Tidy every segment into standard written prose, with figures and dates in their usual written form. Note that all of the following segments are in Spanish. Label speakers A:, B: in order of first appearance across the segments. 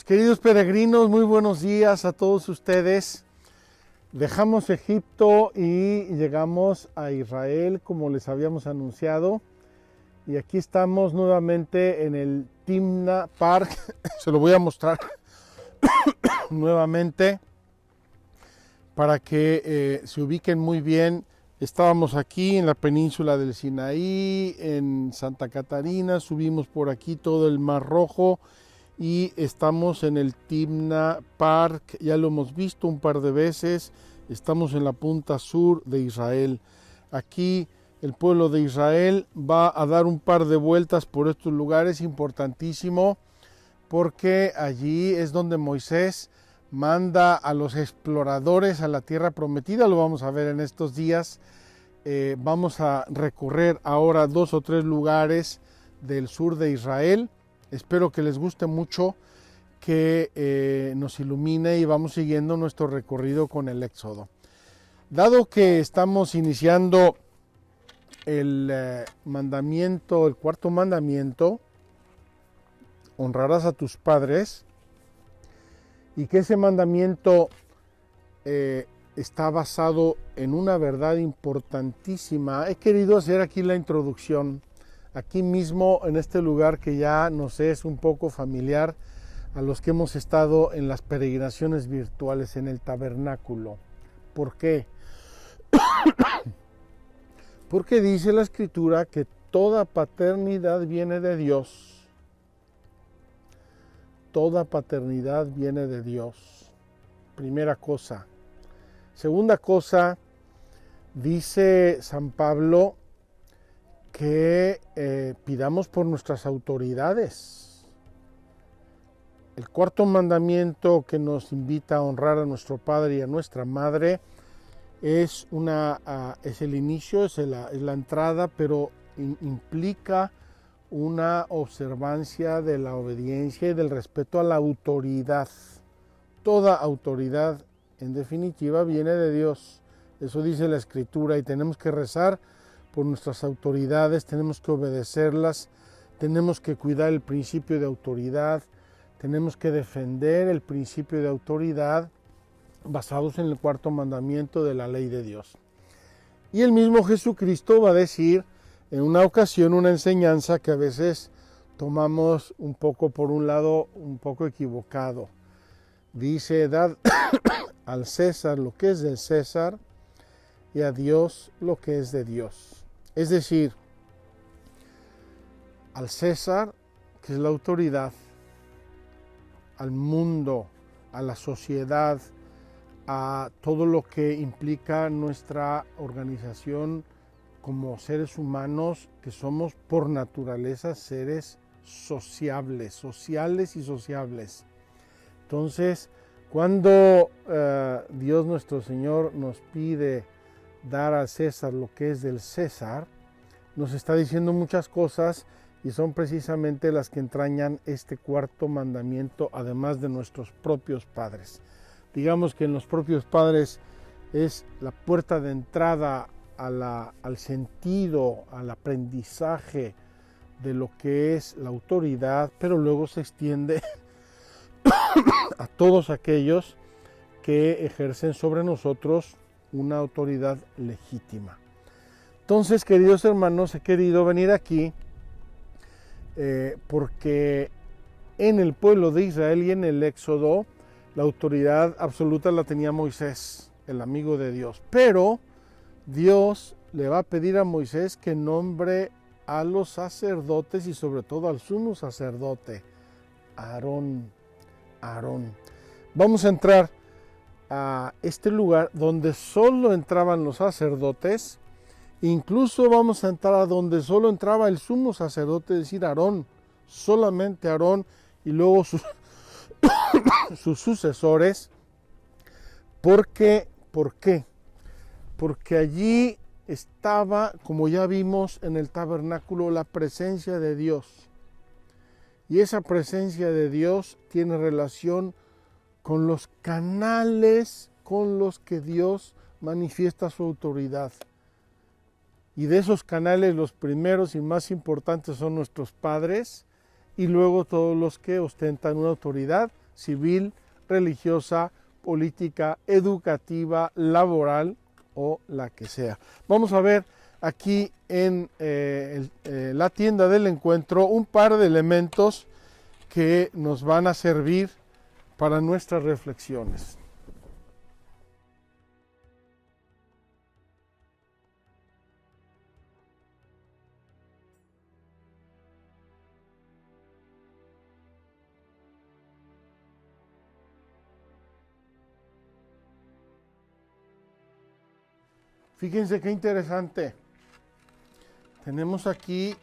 A: Mis queridos peregrinos, muy buenos días a todos ustedes. Dejamos Egipto y llegamos a Israel, como les habíamos anunciado. Y aquí estamos nuevamente en el Timna Park. Se lo voy a mostrar nuevamente para que se ubiquen muy bien. Estábamos aquí en la península del Sinaí, en Santa Catarina, subimos por aquí todo el Mar Rojo y estamos en el Timna Park. Ya lo hemos visto un par de veces. Estamos en la punta sur de Israel. Aquí el pueblo de Israel va a dar un par de vueltas por estos lugares, importantísimo, porque allí es donde Moisés manda a los exploradores a la tierra prometida. Lo vamos a ver en estos días. Vamos a recorrer ahora 2 o 3 lugares del sur de Israel. Espero que les guste mucho, que nos ilumine y vamos siguiendo nuestro recorrido con el Éxodo. Dado que estamos iniciando el mandamiento, el cuarto mandamiento, honrarás a tus padres, y que ese mandamiento está basado en una verdad importantísima. He querido hacer aquí la introducción, aquí mismo en este lugar que ya nos es un poco familiar a los que hemos estado en las peregrinaciones virtuales en el tabernáculo. ¿Por qué? Porque dice la Escritura que toda paternidad viene de Dios. Toda paternidad viene de Dios. Primera cosa. Segunda cosa, dice San Pablo que pidamos por nuestras autoridades. El cuarto mandamiento que nos invita a honrar a nuestro padre y a nuestra madre es el inicio, es la entrada, pero implica una observancia de la obediencia y del respeto a la autoridad. Toda autoridad, en definitiva, viene de Dios. Eso dice la Escritura, y tenemos que rezar por nuestras autoridades, tenemos que obedecerlas, tenemos que cuidar el principio de autoridad, tenemos que defender el principio de autoridad basados en el cuarto mandamiento de la ley de Dios. Y el mismo Jesucristo va a decir en una ocasión una enseñanza que a veces tomamos un poco por un lado un poco equivocado. Dice, dad al César lo que es del César y a Dios lo que es de Dios. Es decir, al César, que es la autoridad, al mundo, a la sociedad, a todo lo que implica nuestra organización como seres humanos, que somos por naturaleza seres sociables y sociables. Entonces, cuando Dios nuestro Señor nos pide dar al César lo que es del César, nos está diciendo muchas cosas y son precisamente las que entrañan este cuarto mandamiento, además de nuestros propios padres. Digamos que en los propios padres es la puerta de entrada al sentido, al aprendizaje de lo que es la autoridad, pero luego se extiende a todos aquellos que ejercen sobre nosotros una autoridad legítima. Entonces, queridos hermanos, he querido venir aquí porque en el pueblo de Israel y en el Éxodo la autoridad absoluta la tenía Moisés, el amigo de Dios, pero Dios le va a pedir a Moisés que nombre a los sacerdotes y sobre todo al sumo sacerdote, Aarón. Vamos a entrar a este lugar donde solo entraban los sacerdotes, incluso vamos a entrar a donde solo entraba el sumo sacerdote, es decir, Aarón, solamente Aarón y luego sus sucesores. ¿Por qué? Porque allí estaba, como ya vimos en el tabernáculo, la presencia de Dios. Y esa presencia de Dios tiene relación con los canales con los que Dios manifiesta su autoridad. Y de esos canales los primeros y más importantes son nuestros padres y luego todos los que ostentan una autoridad civil, religiosa, política, educativa, laboral o la que sea. Vamos a ver aquí en la tienda del encuentro un par de elementos que nos van a servir para nuestras reflexiones. Fíjense qué interesante. Tenemos aquí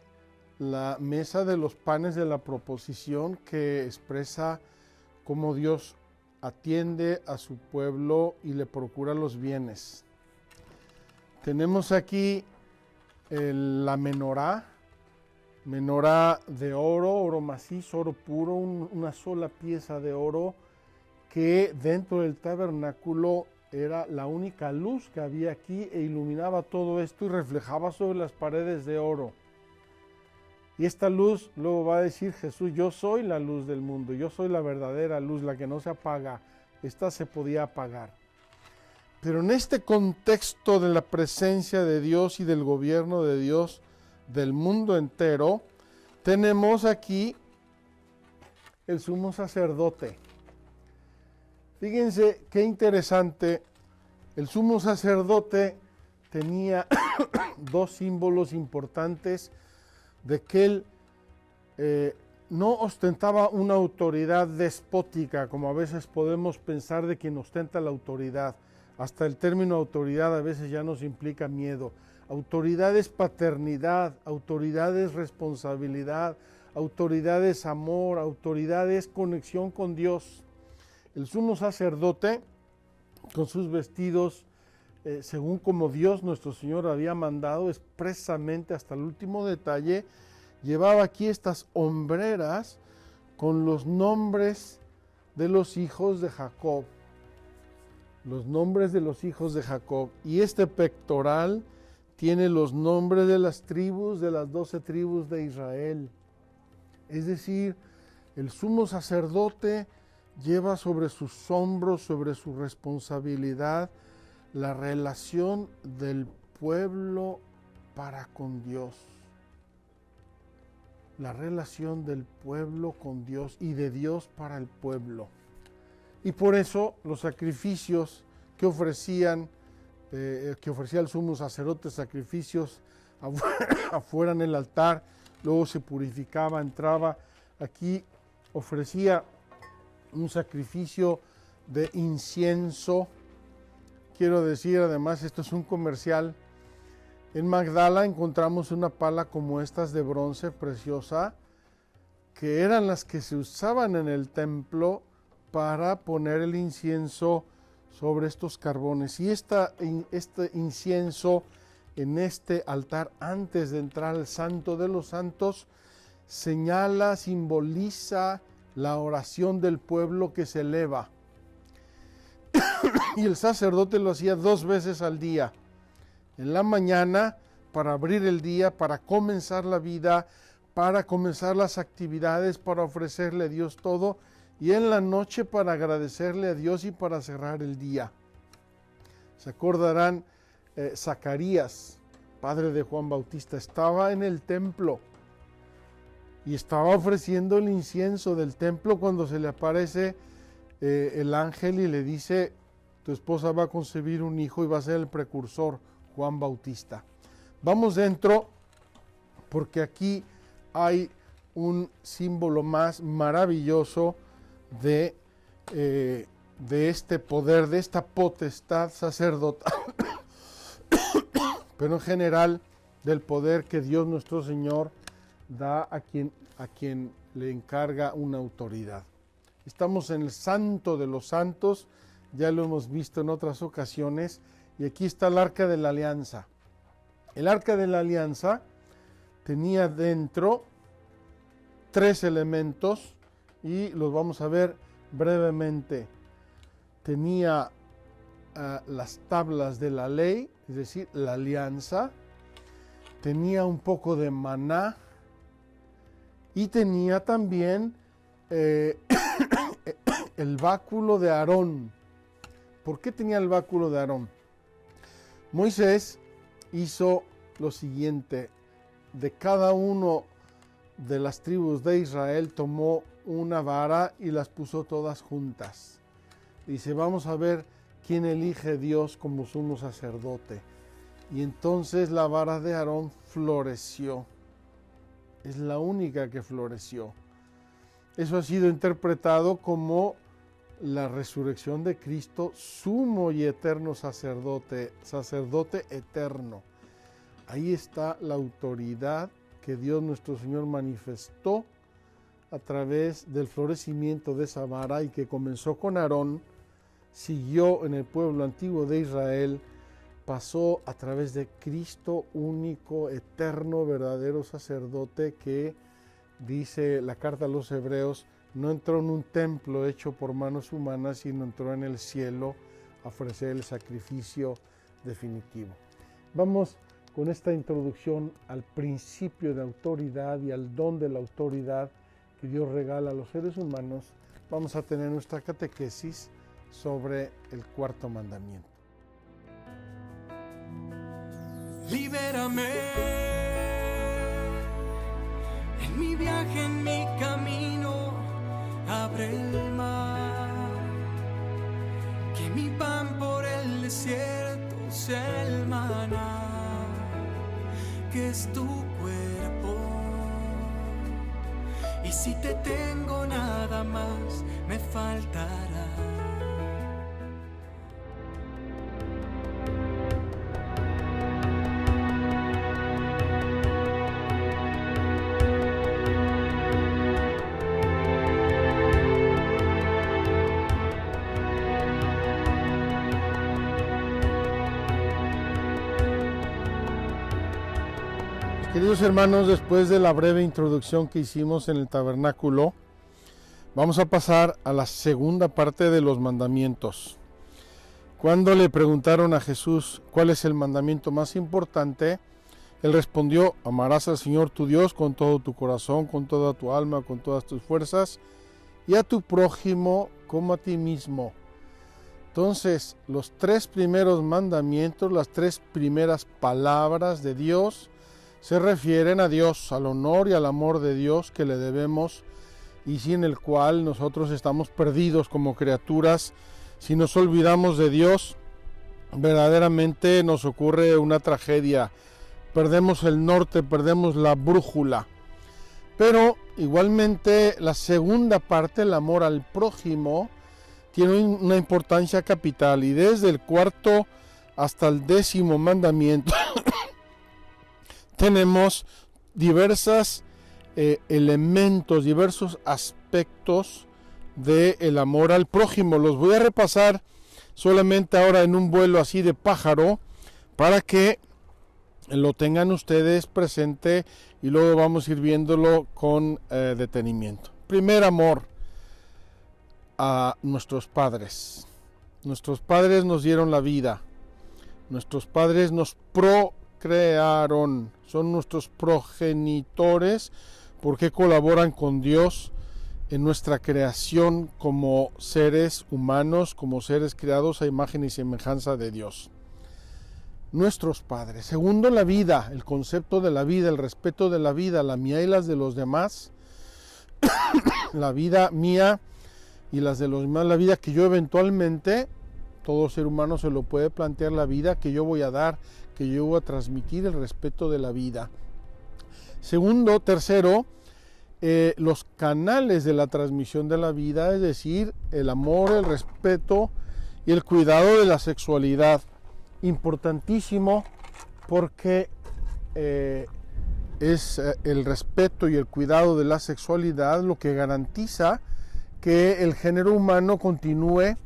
A: la mesa de los panes de la proposición que expresa cómo Dios atiende a su pueblo y le procura los bienes. Tenemos aquí la menorá de oro, oro macizo, oro puro, una sola pieza de oro que dentro del tabernáculo era la única luz que había aquí e iluminaba todo esto y reflejaba sobre las paredes de oro. Y esta luz, luego va a decir Jesús, yo soy la luz del mundo, yo soy la verdadera luz, la que no se apaga. Esta se podía apagar. Pero en este contexto de la presencia de Dios y del gobierno de Dios del mundo entero, tenemos aquí el sumo sacerdote. Fíjense qué interesante, el sumo sacerdote tenía dos símbolos importantes de que él no ostentaba una autoridad despótica, como a veces podemos pensar de quien ostenta la autoridad. Hasta el término autoridad a veces ya nos implica miedo. Autoridad es paternidad, autoridad es responsabilidad, autoridad es amor, autoridad es conexión con Dios. El sumo sacerdote, con sus vestidos, según como Dios nuestro Señor había mandado, expresamente hasta el último detalle, llevaba aquí estas hombreras con los nombres de los hijos de Jacob. Los nombres de los hijos de Jacob. Y este pectoral tiene los nombres de las tribus, de las 12 tribus de Israel. Es decir, el sumo sacerdote lleva sobre sus hombros, sobre su responsabilidad, la relación del pueblo para con Dios. La relación del pueblo con Dios y de Dios para el pueblo. Y por eso los sacrificios que ofrecía el sumo sacerdote, sacrificios afuera en el altar, luego se purificaba, entraba, aquí ofrecía un sacrificio de incienso. Quiero decir, además, esto es un comercial. En Magdala encontramos una pala como estas de bronce preciosa, que eran las que se usaban en el templo para poner el incienso sobre estos carbones. Y este incienso en este altar, antes de entrar al Santo de los Santos, señala, simboliza la oración del pueblo que se eleva. Y el sacerdote lo hacía 2 veces al día. En la mañana, para abrir el día, para comenzar la vida, para comenzar las actividades, para ofrecerle a Dios todo, y en la noche para agradecerle a Dios y para cerrar el día. Se acordarán, Zacarías, padre de Juan Bautista, estaba en el templo y estaba ofreciendo el incienso del templo cuando se le aparece el ángel y le dice: tu esposa va a concebir un hijo y va a ser el precursor, Juan Bautista. Vamos dentro, porque aquí hay un símbolo más maravilloso de este poder, de esta potestad sacerdotal, pero en general del poder que Dios nuestro Señor da a quien le encarga una autoridad. Estamos en el Santo de los Santos, ya lo hemos visto en otras ocasiones, y aquí está el Arca de la Alianza. El Arca de la Alianza tenía dentro 3 elementos y los vamos a ver brevemente. Tenía las tablas de la ley, es decir, la alianza, tenía un poco de maná y tenía también el báculo de Aarón. ¿Por qué tenía el báculo de Aarón? Moisés hizo lo siguiente: de cada uno de las tribus de Israel tomó una vara y las puso todas juntas. Dice, vamos a ver quién elige Dios como sumo sacerdote. Y entonces la vara de Aarón floreció. Es la única que floreció. Eso ha sido interpretado como la resurrección de Cristo, sumo y eterno sacerdote, sacerdote eterno. Ahí está la autoridad que Dios nuestro Señor manifestó a través del florecimiento de esa vara y que comenzó con Aarón, siguió en el pueblo antiguo de Israel, pasó a través de Cristo, único, eterno, verdadero sacerdote que, dice la carta a los Hebreos, no entró en un templo hecho por manos humanas, sino entró en el cielo a ofrecer el sacrificio definitivo. Vamos con esta introducción al principio de autoridad y al don de la autoridad que Dios regala a los seres humanos. Vamos a tener nuestra catequesis sobre el cuarto mandamiento.
B: Libérame en mi viaje, en mi camino, abre el mar, que mi pan por el desierto sea el maná, que es tu cuerpo. Y si te tengo nada más, me faltará.
A: Queridos hermanos, después de la breve introducción que hicimos en el tabernáculo, vamos a pasar a la segunda parte de los mandamientos. Cuando le preguntaron a Jesús cuál es el mandamiento más importante, él respondió: amarás al Señor tu Dios con todo tu corazón, con toda tu alma, con todas tus fuerzas, y a tu prójimo como a ti mismo. Entonces, los tres primeros mandamientos, las tres primeras palabras de Dios, se refieren a Dios, al honor y al amor de Dios que le debemos y sin el cual nosotros estamos perdidos como criaturas. Si nos olvidamos de Dios, verdaderamente nos ocurre una tragedia. Perdemos el norte, perdemos la brújula. Pero igualmente la segunda parte, el amor al prójimo, tiene una importancia capital, y desde el cuarto hasta el 10º mandamiento tenemos diversos elementos, diversos aspectos del amor al prójimo. Los voy a repasar solamente ahora en un vuelo así de pájaro para que lo tengan ustedes presente y luego vamos a ir viéndolo con detenimiento. Primer, amor a nuestros padres. Nuestros padres nos dieron la vida. Nuestros padres nos procrearon. Son nuestros progenitores porque colaboran con Dios en nuestra creación como seres humanos, como seres creados a imagen y semejanza de Dios. Nuestros padres. Segundo, la vida, el concepto de la vida, el respeto de la vida, la mía y las de los demás. La vida mía y las de los demás, la vida que yo eventualmente, todo ser humano se lo puede plantear, la vida que yo voy a dar, que yo voy a transmitir, el respeto de la vida. Segundo, tercero, los canales de la transmisión de la vida, es decir, el amor, el respeto y el cuidado de la sexualidad. Importantísimo porque es el respeto y el cuidado de la sexualidad lo que garantiza que el género humano continúe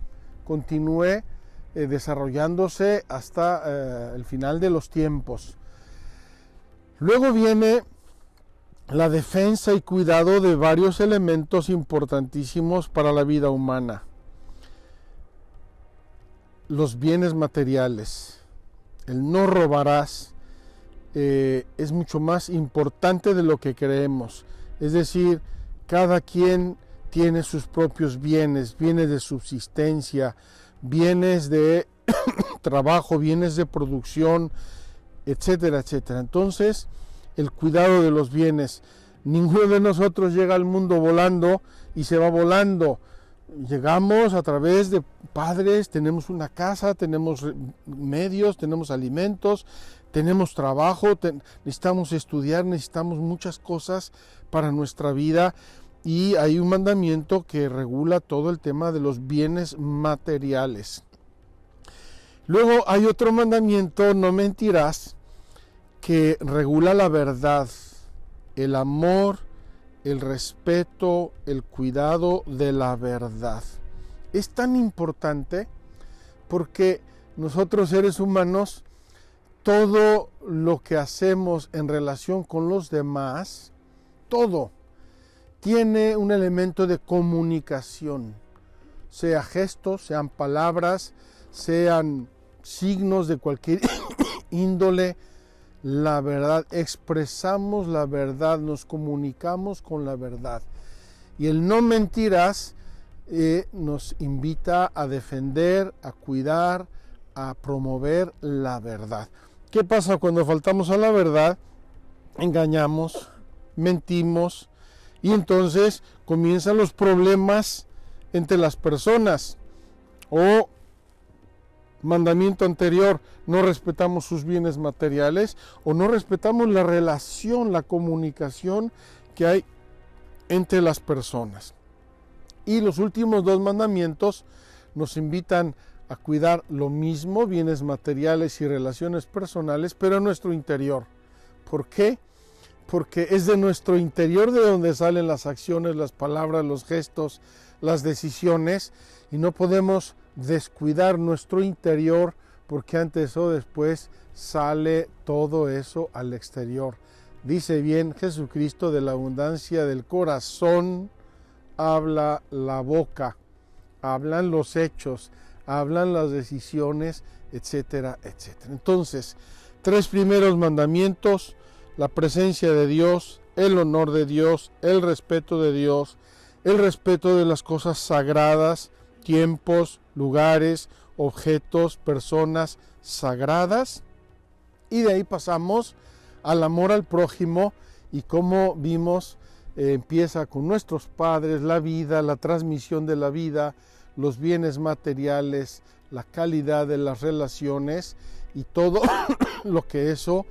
A: desarrollándose hasta el final de los tiempos. Luego viene la defensa y cuidado de varios elementos importantísimos para la vida humana. Los bienes materiales, el no robarás, es mucho más importante de lo que creemos. Es decir, cada quien tiene sus propios bienes, bienes de subsistencia, bienes de trabajo, bienes de producción, etcétera, etcétera. Entonces, el cuidado de los bienes. Ninguno de nosotros llega al mundo volando y se va volando. Llegamos a través de padres, tenemos una casa, tenemos medios, tenemos alimentos, tenemos trabajo, necesitamos estudiar, necesitamos muchas cosas para nuestra vida, y hay un mandamiento que regula todo el tema de los bienes materiales. Luego hay otro mandamiento, no mentirás, que regula la verdad, el amor, el respeto, el cuidado de la verdad. Es tan importante porque nosotros, seres humanos, todo lo que hacemos en relación con los demás, todo tiene un elemento de comunicación, sea gestos, sean palabras, sean signos de cualquier índole. La verdad, expresamos la verdad, nos comunicamos con la verdad. Y el no mentirás nos invita a defender, a cuidar, a promover la verdad. ¿Qué pasa cuando faltamos a la verdad? Engañamos, mentimos, y entonces comienzan los problemas entre las personas. O mandamiento anterior, no respetamos sus bienes materiales, o no respetamos la relación, la comunicación que hay entre las personas. Y los últimos dos mandamientos nos invitan a cuidar lo mismo, bienes materiales y relaciones personales, pero en nuestro interior. ¿Por qué? Porque es de nuestro interior de donde salen las acciones, las palabras, los gestos, las decisiones, y no podemos descuidar nuestro interior, porque antes o después sale todo eso al exterior. Dice bien Jesucristo: de la abundancia del corazón habla la boca, hablan los hechos, hablan las decisiones, etcétera, etcétera. Entonces, 3 primeros mandamientos: la presencia de Dios, el honor de Dios, el respeto de Dios, el respeto de las cosas sagradas, tiempos, lugares, objetos, personas sagradas. Y de ahí pasamos al amor al prójimo, y como vimos, empieza con nuestros padres, la vida, la transmisión de la vida, los bienes materiales, la calidad de las relaciones y todo lo que eso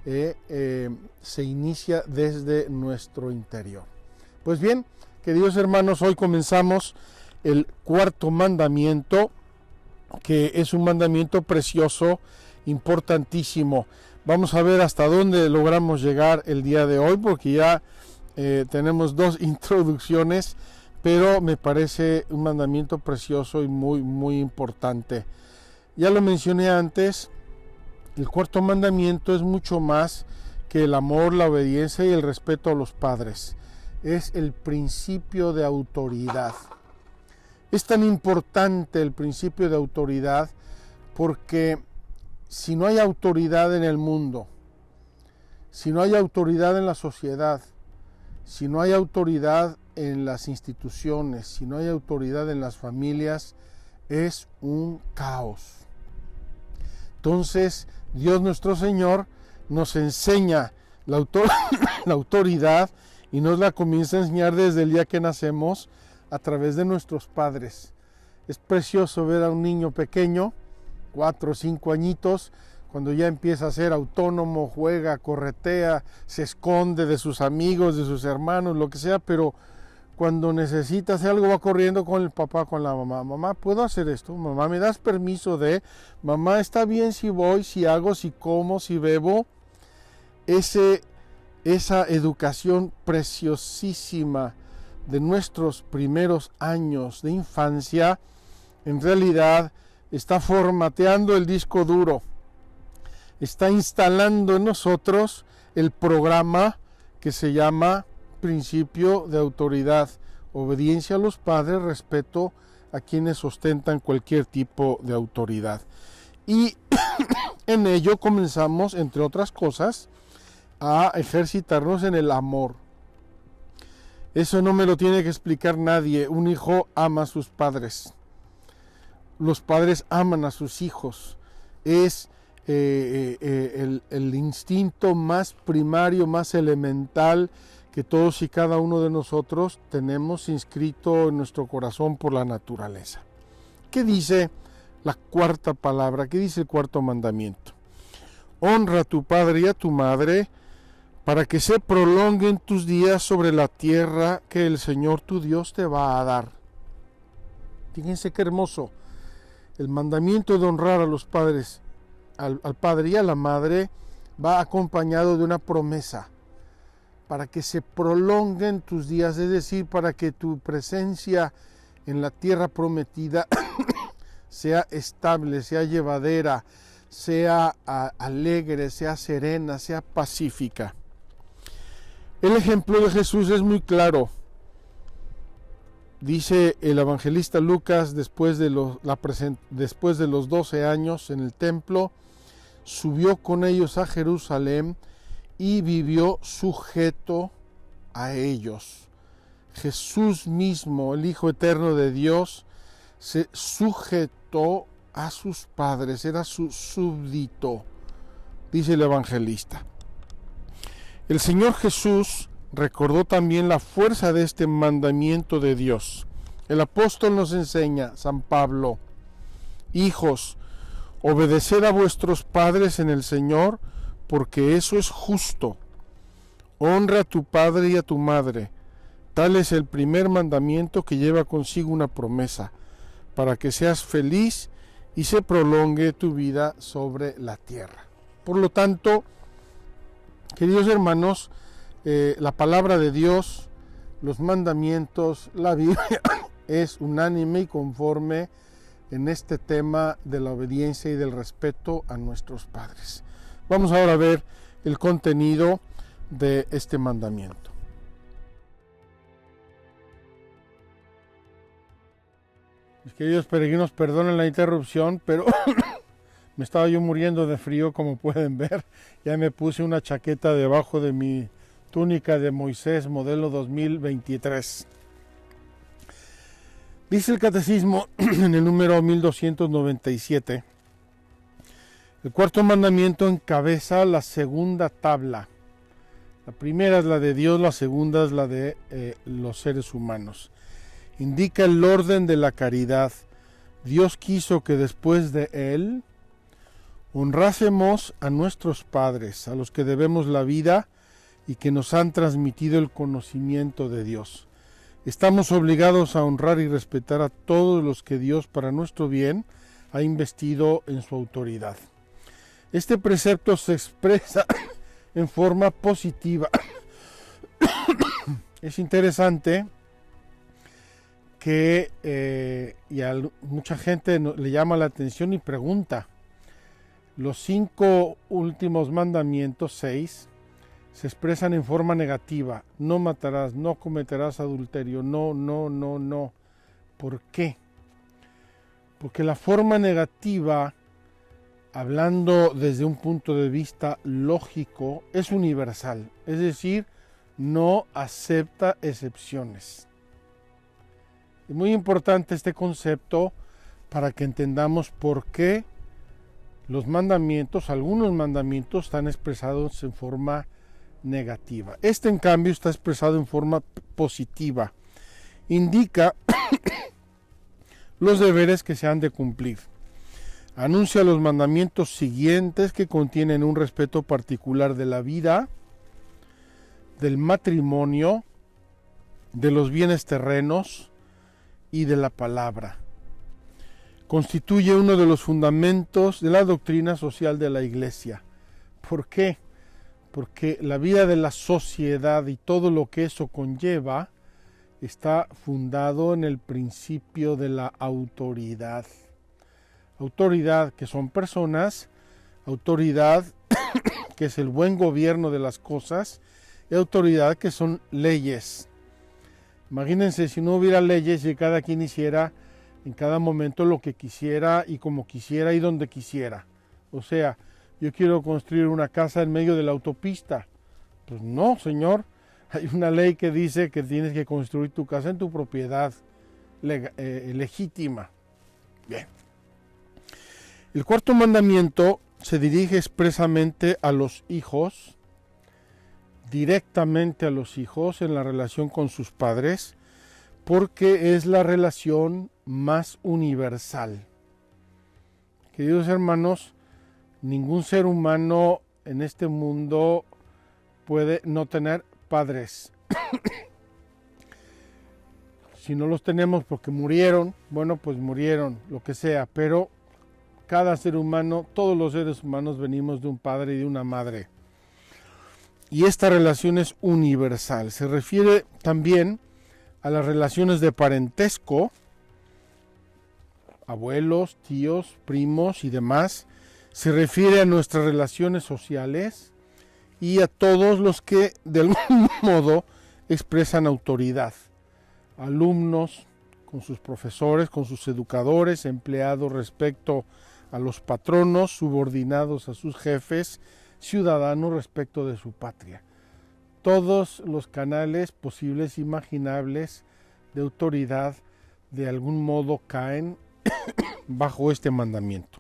A: se inicia desde nuestro interior. Pues bien, queridos hermanos, hoy comenzamos el 4º mandamiento, que es un mandamiento precioso, importantísimo. Vamos a ver hasta dónde logramos llegar el día de hoy, porque ya tenemos 2 introducciones, pero me parece un mandamiento precioso y muy, muy importante. Ya lo mencioné antes, el 4º mandamiento es mucho más que el amor, la obediencia y el respeto a los padres. Es el principio de autoridad. Es tan importante el principio de autoridad porque si no hay autoridad en el mundo, si no hay autoridad en la sociedad, si no hay autoridad en las instituciones, si no hay autoridad en las familias, es un caos. Entonces, Dios nuestro Señor nos enseña la autoridad, y nos la comienza a enseñar desde el día que nacemos a través de nuestros padres. Es precioso ver a un niño pequeño, 4 o 5 añitos, cuando ya empieza a ser autónomo, juega, corretea, se esconde de sus amigos, de sus hermanos, lo que sea, pero cuando necesita hacer algo va corriendo con el papá, con la mamá. Mamá, ¿puedo hacer esto? Mamá, ¿me das permiso de? Mamá, ¿está bien si voy, si hago, si como, si bebo? Esa educación preciosísima de nuestros primeros años de infancia, en realidad está formateando el disco duro, está instalando en nosotros el programa que se llama principio de autoridad, obediencia a los padres, respeto a quienes ostentan cualquier tipo de autoridad. Y en ello comenzamos, entre otras cosas, a ejercitarnos en el amor. Eso no me lo tiene que explicar nadie. Un hijo ama a sus padres. Los padres aman a sus hijos. Es el instinto más primario, más elemental que todos y cada uno de nosotros tenemos inscrito en nuestro corazón por la naturaleza. ¿Qué dice la cuarta palabra? ¿Qué dice el cuarto mandamiento? Honra a tu padre y a tu madre para que se prolonguen tus días sobre la tierra que el Señor tu Dios te va a dar. Fíjense qué hermoso. El mandamiento de honrar a los padres, al padre y a la madre, va acompañado de una promesa para que se prolonguen tus días, es decir, para que tu presencia en la tierra prometida sea estable, sea llevadera, sea alegre, sea serena, sea pacífica. El ejemplo de Jesús es muy claro. Dice el evangelista Lucas, después de los 12 años en el templo, subió con ellos a Jerusalén y vivió sujeto a ellos. Jesús mismo, el Hijo Eterno de Dios, se sujetó a sus padres, era su súbdito, dice el evangelista. El Señor Jesús recordó también la fuerza de este mandamiento de Dios. El apóstol nos enseña, San Pablo: hijos, obedeced a vuestros padres en el Señor, porque eso es justo. Honra a tu padre y a tu madre. Tal es el primer mandamiento que lleva consigo una promesa, para que seas feliz y se prolongue tu vida sobre la tierra. Por lo tanto, queridos hermanos, la palabra de Dios, los mandamientos, la Biblia es unánime y conforme en este tema de la obediencia y del respeto a nuestros padres. Vamos ahora a ver el contenido de este mandamiento. Mis queridos peregrinos, perdonen la interrupción, pero me estaba yo muriendo de frío, como pueden ver. Ya me puse una chaqueta debajo de mi túnica de Moisés, modelo 2023. Dice el Catecismo en el número 1297, el cuarto mandamiento encabeza la segunda tabla. La primera es la de Dios, la segunda es la de los seres humanos. Indica el orden de la caridad. Dios quiso que después de él honrásemos a nuestros padres, a los que debemos la vida y que nos han transmitido el conocimiento de Dios. Estamos obligados a honrar y respetar a todos los que Dios, para nuestro bien, ha investido en su autoridad. Este precepto se expresa en forma positiva. Es interesante que mucha gente le llama la atención y pregunta. Los 5 últimos mandamientos, 6, se expresan en forma negativa. No matarás, no cometerás adulterio, no. ¿Por qué? Porque la forma negativa, hablando desde un punto de vista lógico, es universal. Es decir, no acepta excepciones. Es muy importante este concepto para que entendamos por qué los mandamientos, algunos mandamientos, están expresados en forma negativa. Este, en cambio, está expresado en forma positiva. Indica los deberes que se han de cumplir. Anuncia los mandamientos siguientes, que contienen un respeto particular de la vida, del matrimonio, de los bienes terrenos y de la palabra. Constituye uno de los fundamentos de la doctrina social de la Iglesia. ¿Por qué? Porque la vida de la sociedad y todo lo que eso conlleva está fundado en el principio de la autoridad. Autoridad que son personas, autoridad que es el buen gobierno de las cosas, y autoridad que son leyes. Imagínense si no hubiera leyes y cada quien hiciera en cada momento lo que quisiera y como quisiera y donde quisiera. O sea, yo quiero construir una casa en medio de la autopista. Pues no, señor, Hay una ley que dice que tienes que construir tu casa en tu propiedad legítima. Bien. El cuarto mandamiento se dirige expresamente a los hijos, directamente a los hijos en la relación con sus padres, porque es la relación más universal. Queridos hermanos, ningún ser humano en este mundo puede no tener padres. Si no los tenemos porque murieron, bueno, pues murieron, lo que sea, pero cada ser humano, todos los seres humanos venimos de un padre y de una madre. Y esta relación es universal. Se refiere también a las relaciones de parentesco, abuelos, tíos, primos y demás. Se refiere a nuestras relaciones sociales y a todos los que de algún modo expresan autoridad. Alumnos con sus profesores, con sus educadores, empleados respecto a los patronos, subordinados a sus jefes, ciudadanos respecto de su patria. Todos los canales posibles, imaginables, de autoridad, de algún modo caen bajo este mandamiento.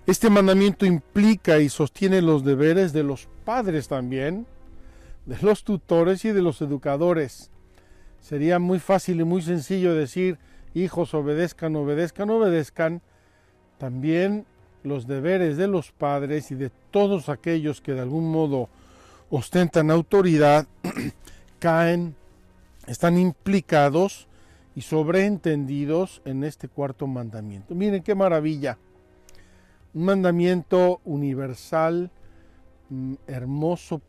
A: Este mandamiento implica y sostiene los deberes de los padres también, de los tutores y de los educadores. Sería muy fácil y muy sencillo decir, hijos, obedezcan, obedezcan, obedezcan. También los deberes de los padres y de todos aquellos que de algún modo ostentan autoridad caen, están implicados y sobreentendidos en este cuarto mandamiento. Miren qué maravilla. Un mandamiento universal, hermoso,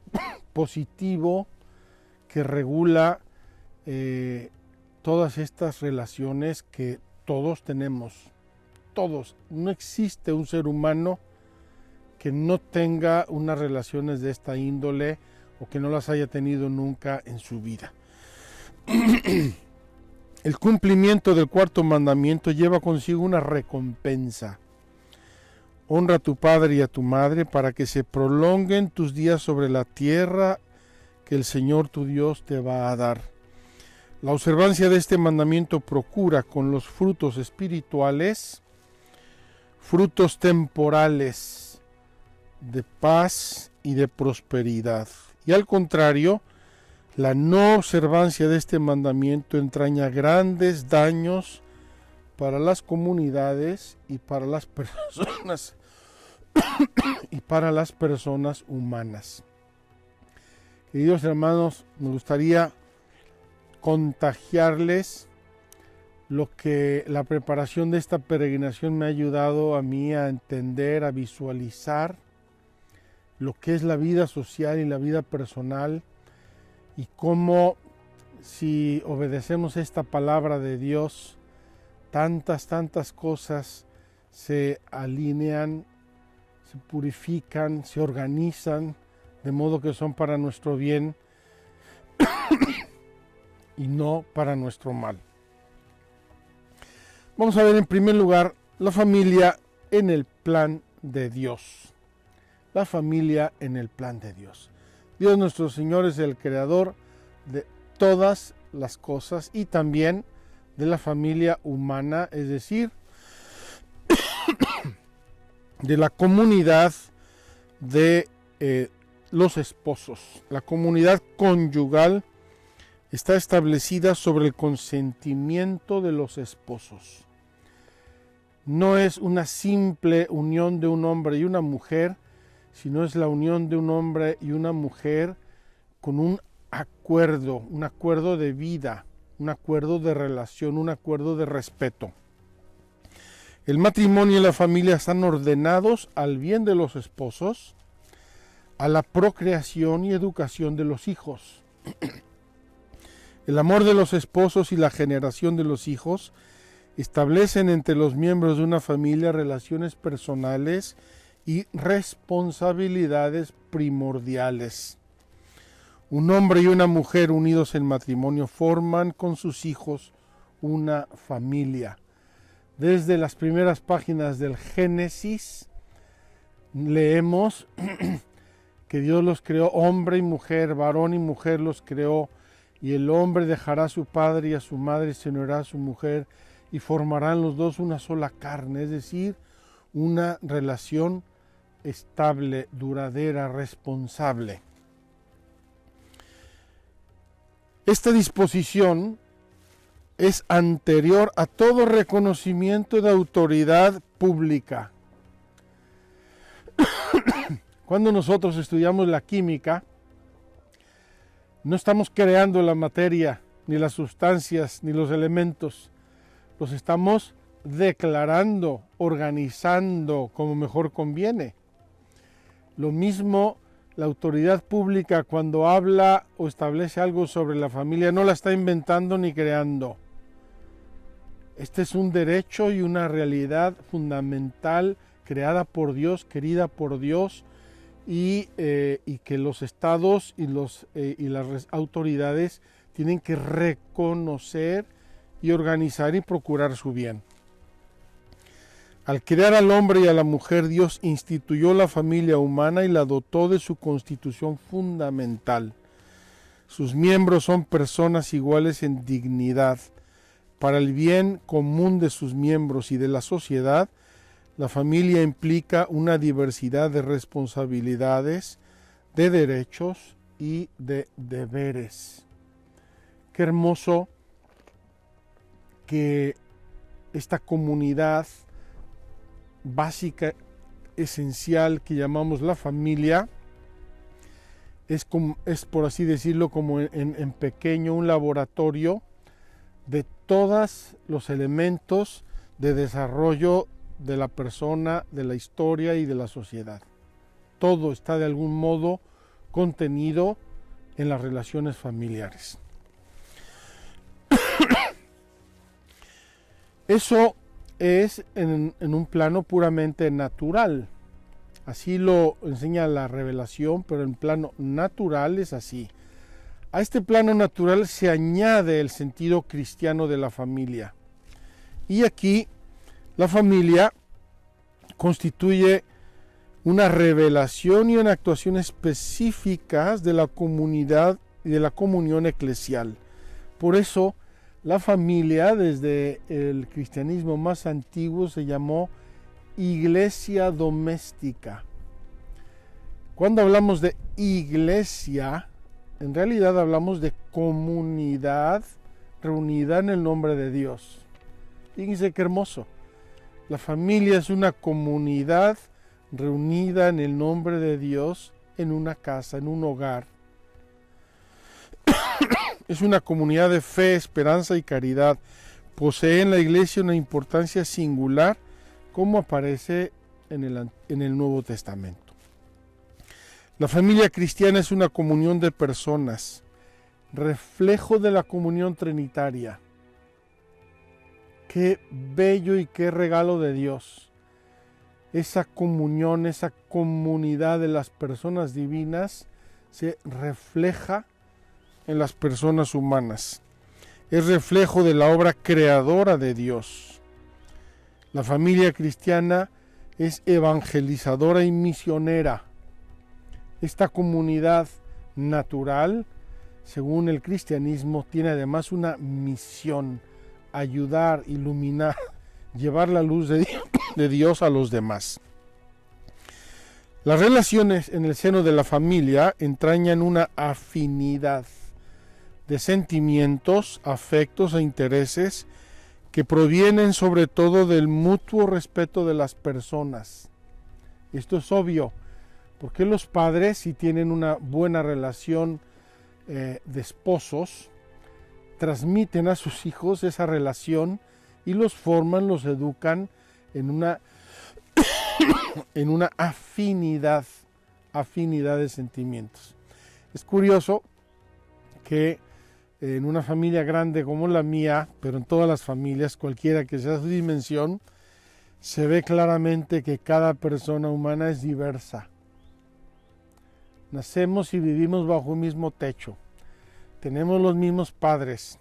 A: positivo, que regula todas estas relaciones que todos tenemos. Todos. No existe un ser humano que no tenga unas relaciones de esta índole o que no las haya tenido nunca en su vida. El cumplimiento del cuarto mandamiento lleva consigo una recompensa. Honra a tu padre y a tu madre para que se prolonguen tus días sobre la tierra que el Señor tu Dios te va a dar. La observancia de este mandamiento procura con los frutos espirituales, frutos temporales de paz y de prosperidad. Y al contrario, la no observancia de este mandamiento entraña grandes daños para las comunidades y para las personas humanas. Queridos hermanos, me gustaría contagiarles lo que la preparación de esta peregrinación me ha ayudado a mí a entender, a visualizar lo que es la vida social y la vida personal, y cómo, si obedecemos esta palabra de Dios, tantas cosas se alinean, se purifican, se organizan, de modo que son para nuestro bien y no para nuestro mal. Vamos a ver en primer lugar la familia en el plan de Dios. La familia en el plan de Dios. Dios nuestro Señor es el creador de todas las cosas y también de la familia humana, es decir, de la comunidad de los esposos. La comunidad conyugal está establecida sobre el consentimiento de los esposos. No es una simple unión de un hombre y una mujer, sino es la unión de un hombre y una mujer con un acuerdo de vida, un acuerdo de relación, un acuerdo de respeto. El matrimonio y la familia están ordenados al bien de los esposos, a la procreación y educación de los hijos. El amor de los esposos y la generación de los hijos establecen entre los miembros de una familia relaciones personales y responsabilidades primordiales. Un hombre y una mujer unidos en matrimonio forman con sus hijos una familia. Desde las primeras páginas del Génesis leemos que Dios los creó hombre y mujer, varón y mujer los creó, y el hombre dejará a su padre y a su madre y se unirá a su mujer, y formarán los dos una sola carne, es decir, una relación estable, duradera, responsable. Esta disposición es anterior a todo reconocimiento de autoridad pública. Cuando nosotros estudiamos la química, no estamos creando la materia, ni las sustancias, ni los elementos. Los estamos declarando, organizando como mejor conviene. Lo mismo la autoridad pública cuando habla o establece algo sobre la familia, no la está inventando ni creando. Este es un derecho y una realidad fundamental creada por Dios, querida por Dios, y que los estados y las autoridades tienen que reconocer y organizar y procurar su bien. Al crear al hombre y a la mujer, Dios instituyó la familia humana y la dotó de su constitución fundamental. Sus miembros son personas iguales en dignidad. Para el bien común de sus miembros y de la sociedad, la familia implica una diversidad de responsabilidades, de derechos y de deberes. Qué hermoso que esta comunidad básica, esencial, que llamamos la familia, es por así decirlo como en pequeño un laboratorio de todos los elementos de desarrollo de la persona, de la historia y de la sociedad. Todo está de algún modo contenido en las relaciones familiares. Eso es en un plano puramente natural. Así lo enseña la revelación, pero en plano natural es así. A este plano natural se añade el sentido cristiano de la familia. Y aquí la familia constituye una revelación y una actuación específicas de la comunidad y de la comunión eclesial. Por eso, la familia, desde el cristianismo más antiguo, se llamó iglesia doméstica. Cuando hablamos de iglesia, en realidad hablamos de comunidad reunida en el nombre de Dios. Fíjense qué hermoso. La familia es una comunidad reunida en el nombre de Dios en una casa, en un hogar. Es una comunidad de fe, esperanza y caridad. Posee en la iglesia una importancia singular, como aparece en el Nuevo Testamento. La familia cristiana es una comunión de personas, reflejo de la comunión trinitaria. Qué bello y qué regalo de Dios. Esa comunión, esa comunidad de las personas divinas se refleja en las personas humanas. Es reflejo de la obra creadora de Dios. La familia cristiana es evangelizadora y misionera. Esta comunidad natural, según el cristianismo, tiene además una misión: ayudar, iluminar, llevar la luz de Dios a los demás. Las relaciones en el seno de la familia entrañan una afinidad de sentimientos, afectos e intereses que provienen sobre todo del mutuo respeto de las personas. Esto es obvio, porque los padres, si tienen una buena relación de esposos, transmiten a sus hijos esa relación y los forman, los educan en una afinidad de sentimientos. Es curioso que en una familia grande como la mía, pero en todas las familias, cualquiera que sea su dimensión, se ve claramente que cada persona humana es diversa. Nacemos y vivimos bajo un mismo techo. Tenemos los mismos padres,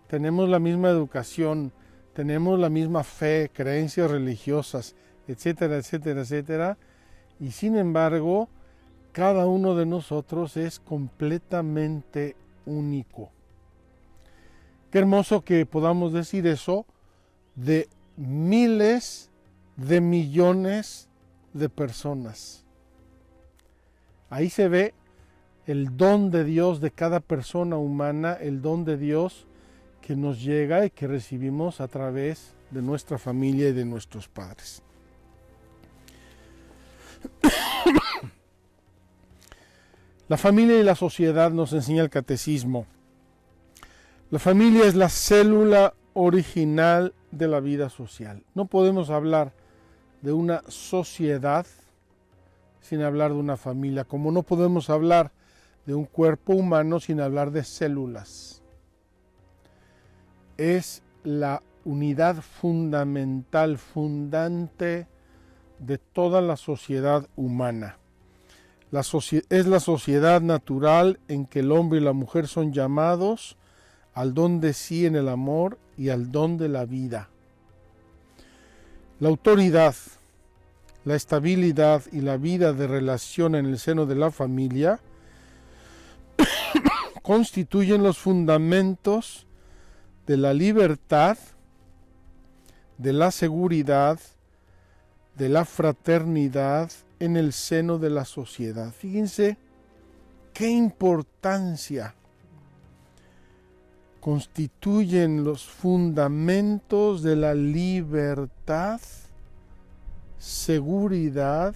A: tenemos la misma educación, tenemos la misma fe, creencias religiosas, etcétera, etcétera, etcétera. Y sin embargo, cada uno de nosotros es completamente único. Qué hermoso que podamos decir eso de miles de millones de personas. Ahí se ve el don de Dios de cada persona humana, el don de Dios que nos llega y que recibimos a través de nuestra familia y de nuestros padres. La familia y la sociedad nos enseña el catecismo. La familia es la célula original de la vida social. No podemos hablar de una sociedad sin hablar de una familia, como no podemos hablar de un cuerpo humano sin hablar de células. Es la unidad fundamental, fundante de toda la sociedad humana. Es la sociedad natural en que el hombre y la mujer son llamados al don de sí en el amor y al don de la vida. La autoridad, la estabilidad y la vida de relación en el seno de la familia constituyen los fundamentos de la libertad, de la seguridad, de la fraternidad en el seno de la sociedad. Fíjense qué importancia constituyen los fundamentos de la libertad, seguridad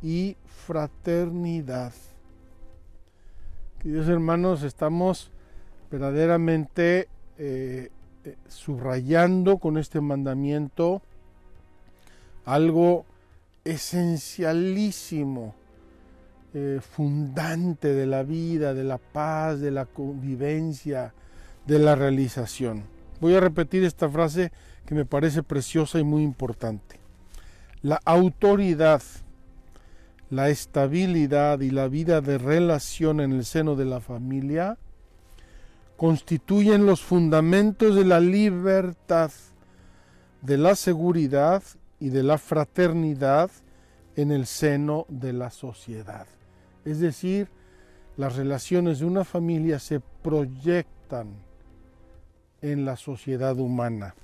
A: y fraternidad. Queridos hermanos, estamos verdaderamente subrayando con este mandamiento algo esencialísimo, fundante de la vida, de la paz, de la convivencia, de la realización. Voy a repetir esta frase que me parece preciosa y muy importante. La autoridad, la estabilidad y la vida de relación en el seno de la familia constituyen los fundamentos de la libertad, de la seguridad y de la fraternidad en el seno de la sociedad. Es decir, las relaciones de una familia se proyectan en la sociedad humana.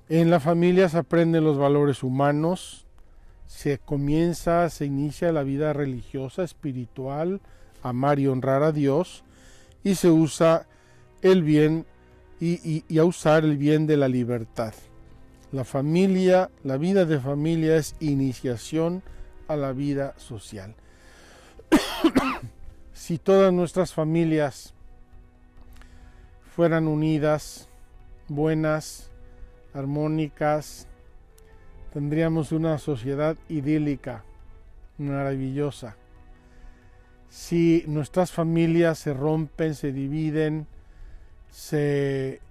A: En la familia se aprenden los valores humanos, se inicia la vida religiosa, espiritual, amar y honrar a Dios, y se usa el bien y a usar el bien de la libertad. La familia, la vida de familia es iniciación a la vida social. Si todas nuestras familias fueran unidas, buenas, armónicas, tendríamos una sociedad idílica, maravillosa. Si nuestras familias se rompen, se dividen, se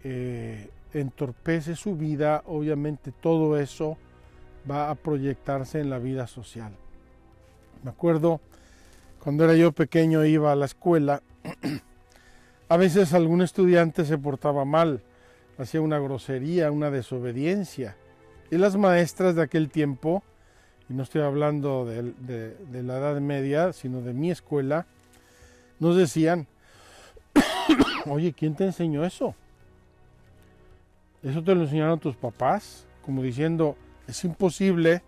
A: entorpece su vida, obviamente todo eso va a proyectarse en la vida social. Me acuerdo cuando era yo pequeño, iba a la escuela, a veces algún estudiante se portaba mal, hacía una grosería, una desobediencia, y las maestras de aquel tiempo, y no estoy hablando de la Edad Media, sino de mi escuela, nos decían: oye, ¿quién te enseñó eso? ¿Eso te lo enseñaron tus papás? Como diciendo, es imposible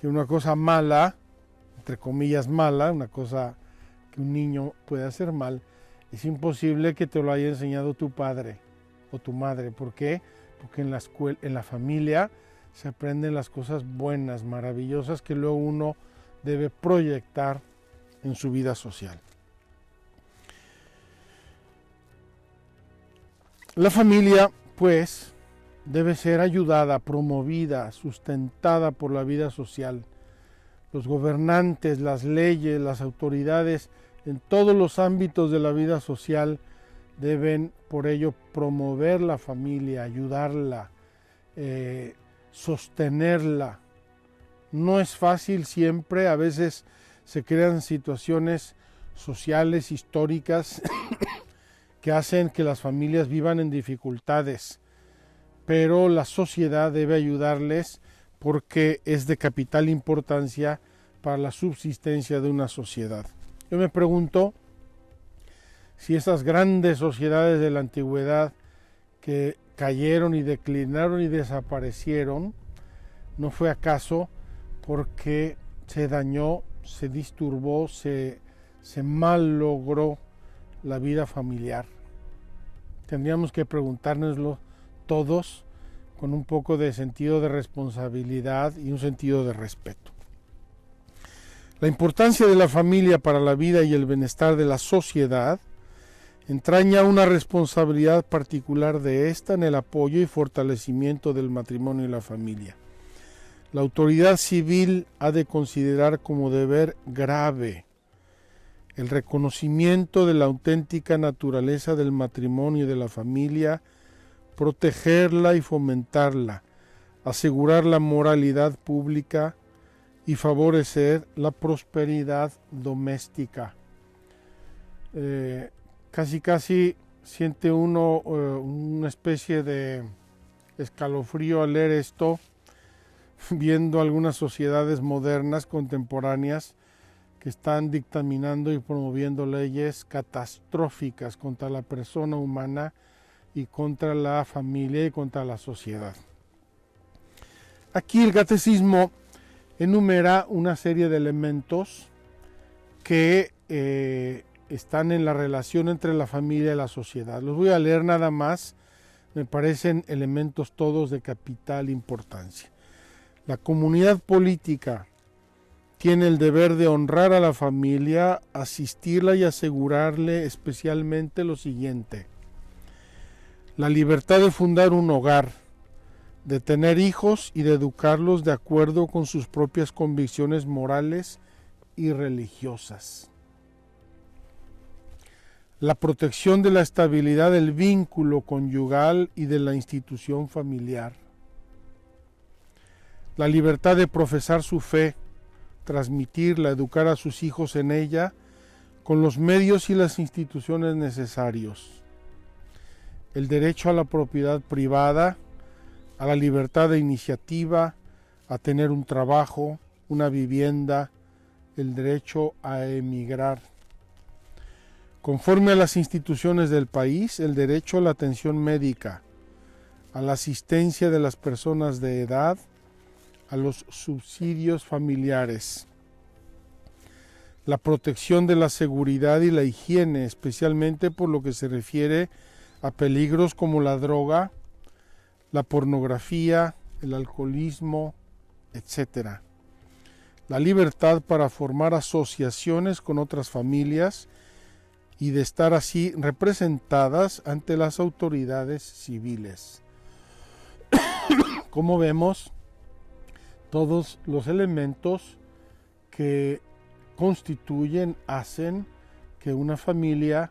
A: que una cosa mala, entre comillas mala, una cosa que un niño puede hacer mal, es imposible que te lo haya enseñado tu padre o tu madre. ¿Por qué? Porque en la familia se aprenden las cosas buenas, maravillosas, que luego uno debe proyectar en su vida social. La familia, pues, debe ser ayudada, promovida, sustentada por la vida social. Los gobernantes, las leyes, las autoridades en todos los ámbitos de la vida social deben, por ello, promover la familia, ayudarla, sostenerla. No es fácil siempre, a veces se crean situaciones sociales, históricas, que hacen que las familias vivan en dificultades, pero la sociedad debe ayudarles porque es de capital importancia para la subsistencia de una sociedad. Yo me pregunto si esas grandes sociedades de la antigüedad que cayeron y declinaron y desaparecieron, ¿no fue acaso porque se dañó, se disturbó, se mal-logró la vida familiar? Tendríamos que preguntárnoslo todos con un poco de sentido de responsabilidad y un sentido de respeto. La importancia de la familia para la vida y el bienestar de la sociedad entraña una responsabilidad particular de esta en el apoyo y fortalecimiento del matrimonio y la familia. La autoridad civil ha de considerar como deber grave el reconocimiento de la auténtica naturaleza del matrimonio y de la familia, protegerla y fomentarla, asegurar la moralidad pública y favorecer la prosperidad doméstica. Casi siente uno una especie de escalofrío al leer esto, viendo algunas sociedades modernas, contemporáneas, que están dictaminando y promoviendo leyes catastróficas contra la persona humana y contra la familia y contra la sociedad. Aquí el catecismo enumera una serie de elementos que están en la relación entre la familia y la sociedad. Los voy a leer nada más, me parecen elementos todos de capital importancia. La comunidad política tiene el deber de honrar a la familia, asistirla y asegurarle especialmente lo siguiente: la libertad de fundar un hogar, de tener hijos y de educarlos de acuerdo con sus propias convicciones morales y religiosas. La protección de la estabilidad del vínculo conyugal y de la institución familiar. La libertad de profesar su fe, transmitirla, educar a sus hijos en ella, con los medios y las instituciones necesarios. El derecho a la propiedad privada, a la libertad de iniciativa, a tener un trabajo, una vivienda, el derecho a emigrar. Conforme a las instituciones del país, el derecho a la atención médica, a la asistencia de las personas de edad, a los subsidios familiares, la protección de la seguridad y la higiene, especialmente por lo que se refiere a peligros como la droga, la pornografía, el alcoholismo, etc. La libertad para formar asociaciones con otras familias y de estar así representadas ante las autoridades civiles. Como vemos, todos los elementos que constituyen, hacen que una familia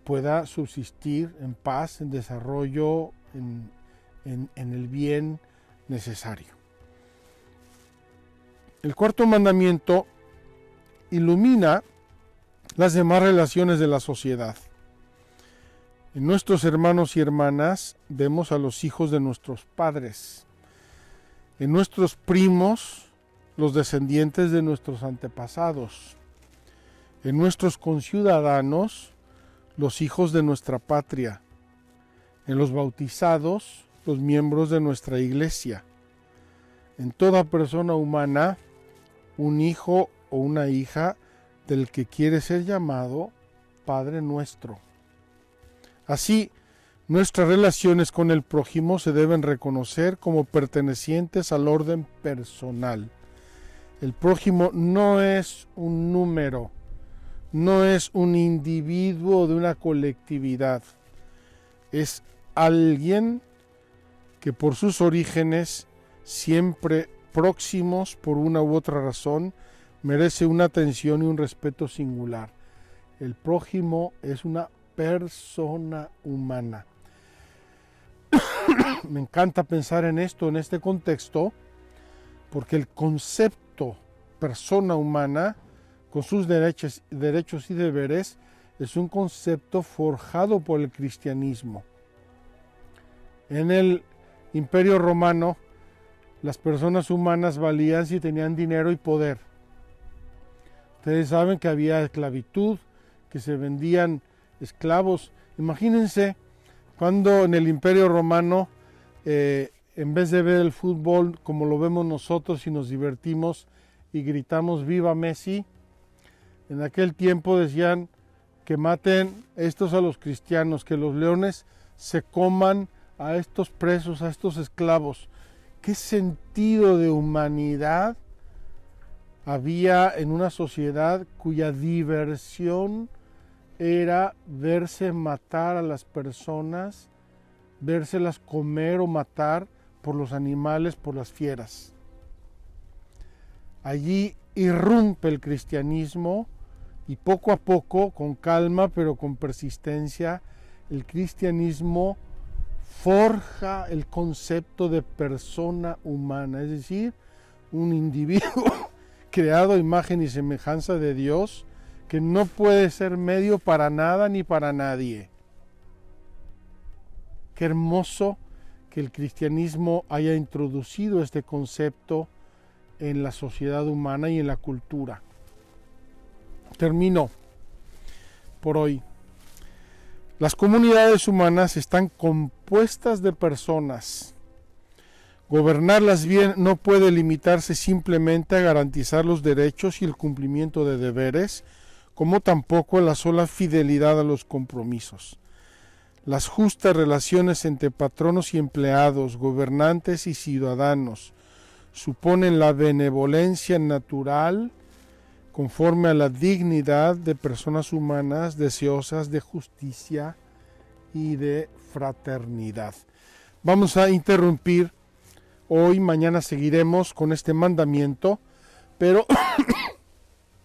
A: pueda subsistir en paz, en desarrollo, en el bien necesario. El cuarto mandamiento ilumina las demás relaciones de la sociedad. En nuestros hermanos y hermanas vemos a los hijos de nuestros padres. En nuestros primos, los descendientes de nuestros antepasados. En nuestros conciudadanos, los hijos de nuestra patria. En los bautizados, los miembros de nuestra iglesia. En toda persona humana, un hijo o una hija del que quiere ser llamado Padre nuestro. Así, nuestras relaciones con el prójimo se deben reconocer como pertenecientes al orden personal. El prójimo no es un número, no es un individuo de una colectividad, es alguien que por sus orígenes, siempre próximos por una u otra razón, merece una atención y un respeto singular. El prójimo es una persona humana. Me encanta pensar en esto, en este contexto, porque el concepto persona humana, con sus derechos y deberes, es un concepto forjado por el cristianismo. En el Imperio Romano, las personas humanas valían si tenían dinero y poder. Ustedes saben que había esclavitud, que se vendían esclavos. Imagínense cuando en el Imperio Romano, en vez de ver el fútbol como lo vemos nosotros y nos divertimos y gritamos ¡Viva Messi!, en aquel tiempo decían que maten estos a los cristianos, que los leones se coman a estos presos, a estos esclavos. ¿Qué sentido de humanidad había en una sociedad cuya diversión era verse matar a las personas, vérselas comer o matar por los animales, por las fieras? Allí irrumpe el cristianismo y poco a poco, con calma pero con persistencia, el cristianismo forja el concepto de persona humana, es decir, un individuo creado a imagen y semejanza de Dios, que no puede ser medio para nada ni para nadie. Qué hermoso que el cristianismo haya introducido este concepto en la sociedad humana y en la cultura. Termino por hoy. Las comunidades humanas están compuestas de personas. Gobernarlas bien no puede limitarse simplemente a garantizar los derechos y el cumplimiento de deberes, como tampoco a la sola fidelidad a los compromisos. Las justas relaciones entre patronos y empleados, gobernantes y ciudadanos, suponen la benevolencia natural conforme a la dignidad de personas humanas deseosas de justicia y de fraternidad. Vamos a interrumpir hoy, mañana seguiremos con este mandamiento, pero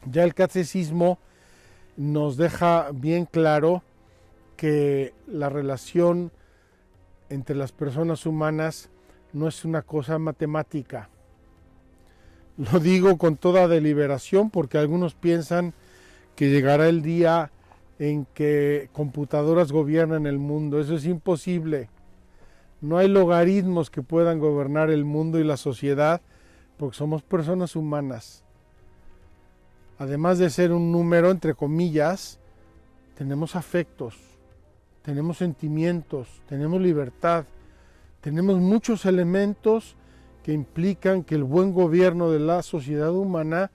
A: ya el catecismo nos deja bien claro que la relación entre las personas humanas no es una cosa matemática. Lo digo con toda deliberación porque algunos piensan que llegará el día en que computadoras gobiernan el mundo. Eso es imposible. No hay logaritmos que puedan gobernar el mundo y la sociedad porque somos personas humanas. Además de ser un número, entre comillas, tenemos afectos, tenemos sentimientos, tenemos libertad, tenemos muchos elementos que implican que el buen gobierno de la sociedad humana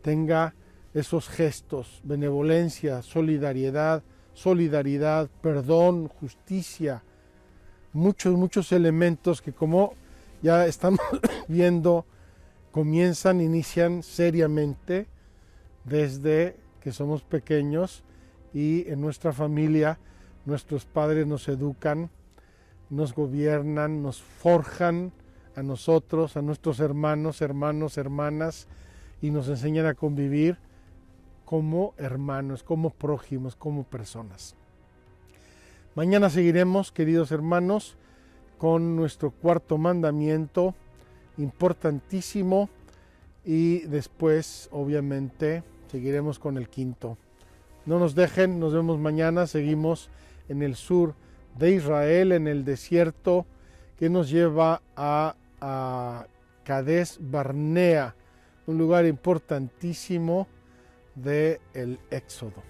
A: tenga esos gestos: benevolencia, solidaridad, perdón, justicia, muchos elementos que, como ya estamos viendo, inician seriamente desde que somos pequeños y en nuestra familia nuestros padres nos educan, nos gobiernan, nos forjan a nosotros, a nuestros hermanos, hermanas, y nos enseñan a convivir como hermanos, como prójimos, como personas. Mañana seguiremos, queridos hermanos, con nuestro cuarto mandamiento, importantísimo, y después, obviamente, seguiremos con el quinto. No nos dejen, nos vemos mañana, seguimos en el sur de Israel, en el desierto que nos lleva a Cades Barnea, un lugar importantísimo del Éxodo.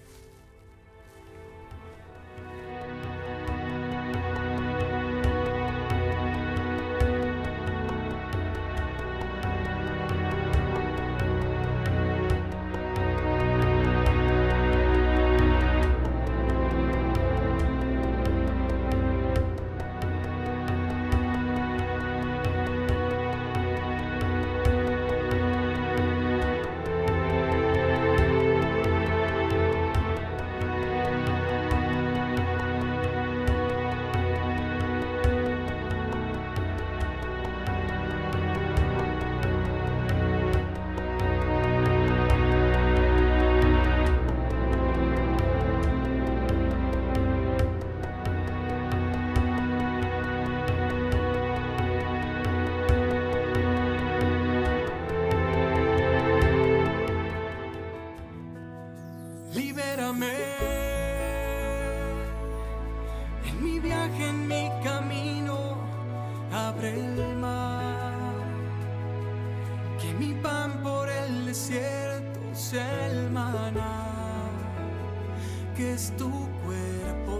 B: es tu cuerpo.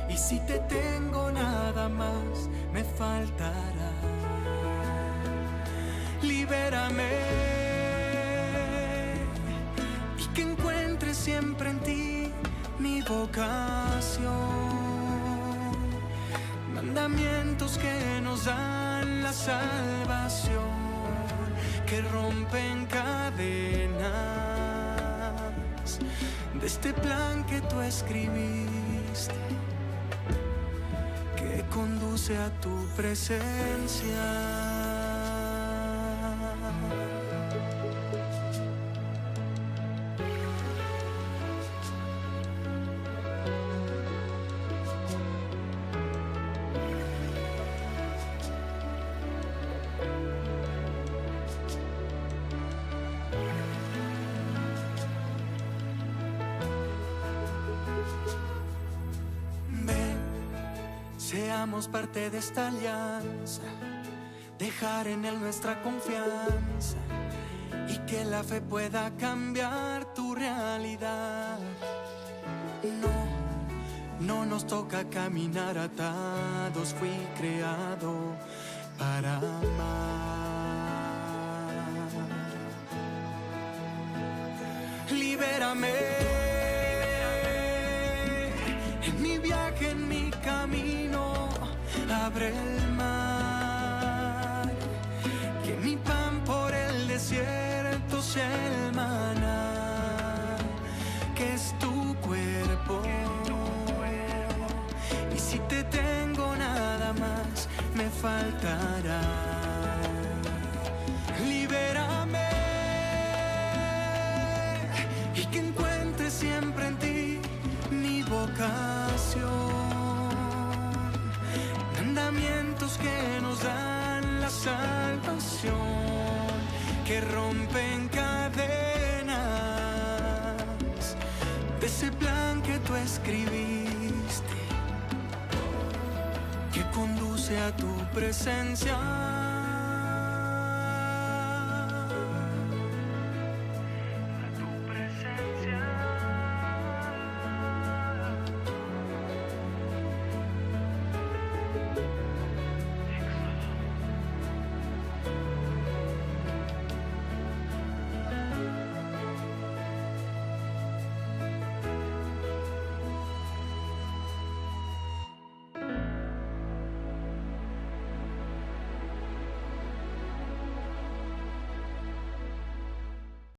B: Y si te tengo nada más me faltará. Libérame y que encuentre siempre en ti mi vocación. Mandamientos que nos dan la salvación, que rompen cadenas de este plan que tú escribiste, que conduce a tu presencia. Seamos parte de esta alianza, dejar en Él nuestra confianza y que la fe pueda cambiar tu realidad. No nos toca caminar atados, fui creado para amar. Libérame en mi viaje, en mi camino, abre el mar, que mi pan por el desierto sea el maná, que es tu cuerpo. Y si te tengo nada más me faltará. Libérame y que encuentre siempre en ti mi vocación. Mandamientos que nos dan la salvación, que rompen cadenas de ese plan que tú escribiste, que conduce a tu presencia.